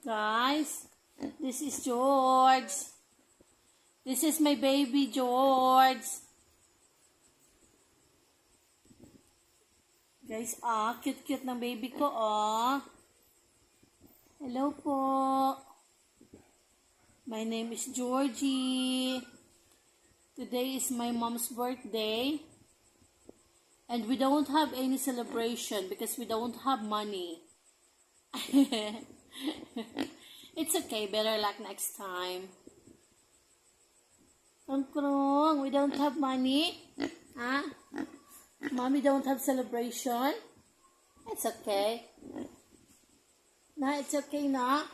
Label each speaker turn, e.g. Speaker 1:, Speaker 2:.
Speaker 1: Guys, this is George. This is my baby George. Guys, cute-cute ng baby ko, Hello po. My name is Georgie. Today is my mom's birthday. And we don't have any celebration because we don't have money. It's okay, better luck next time. Krong, we don't have money. Mommy don't have celebration. It's okay. It's okay na.